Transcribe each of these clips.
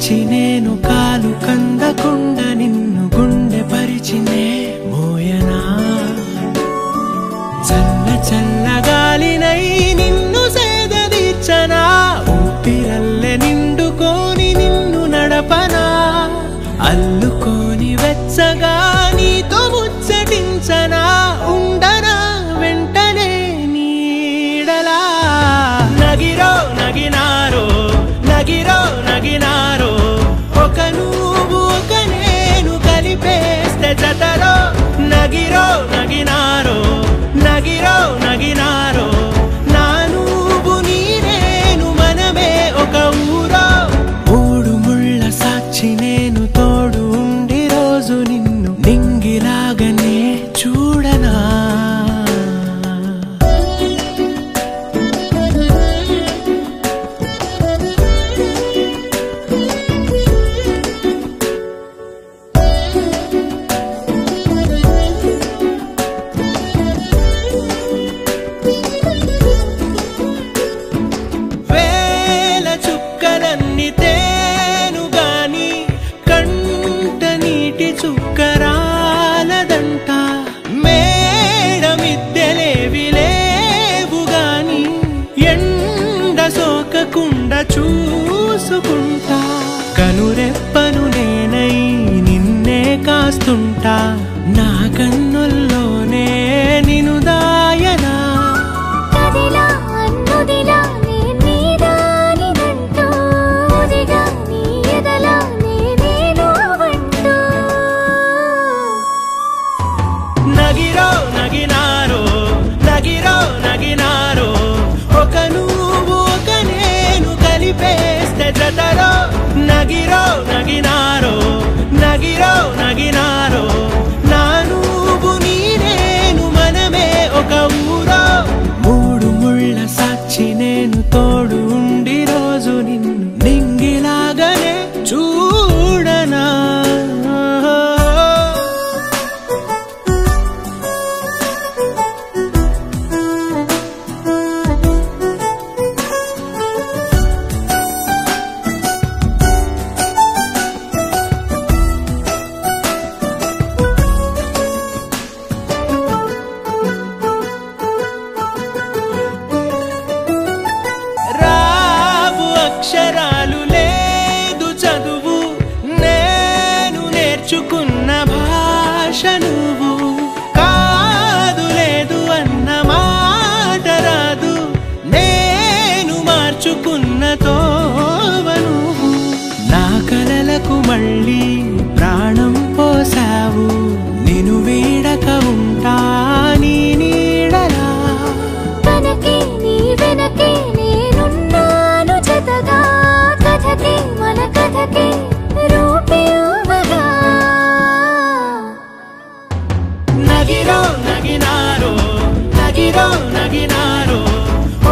సాచి నేను కాలు కందకుండా నిన్ను గుండె పరిచినే మోయనా చల్ల చల్లగాలినై నిన్ను సేదదీర్చనా ఊపిరల్లె నిండుకోని నిన్ను నడపనా అల్లుకోని వెచ్చగా నీతో ముచ్చటించనా ఉండనా వెంటనే నీడలా నగిరో నగినారో నగిరో నగినారో ఒక నువ్వు ఒక నేను కలిపేస్తే జతలో నగిరో నగినారో నగిరో నగినారో నా నువ్వు నీ నేను మనమే ఒక ఊరో మూడు ముళ్ళ సాక్షి నేను తోడు ఉండి రోజు నిన్ను నింగిలాగనే చూడనా చుక్కరాలదంట మేడమిద్దెలేవి లేవు గాని ఎండ సోకకుండా చూసుకుంటా కనురెప్పను నేనై నిన్నే కాస్తుంటా నా కన్నుల్లోనే నిను దాయనా నగిరో నగినారో నగిరో నగినారో ఒక నువ్వు ఒక నేను కలిపేస్తే జతలో నగిరో నగినారో నగిరో నగినారో నా నువ్వు నీ నేను మనమే ఒక ఊరో మూడు ముళ్ళ సాక్షి నేను తోడు ఉండి రోజు నిన్ను నింగిలాగనే చూడనా అక్షరాలు లేదు చదువు నేను నేర్చుకున్న భాష నువ్వు కాదు లేదు అన్న మాట రాదు నేను మార్చుకున్న తోవ నువ్వు నా కలలకు మళ్ళీ ప్రాణం పోసావు నిన్ను వీడక ఉంటా నీ నీడలా వెనకే నీ వెనకే నేనున్నాను జతగా కథకే మన కథకే రూపేవగా నగిరో నగినారో నగిరో నగినారో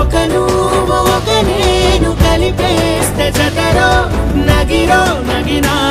ఒక నువ్వు ఒక నేను కలిపేస్తే జతలో నగిరో నగినారో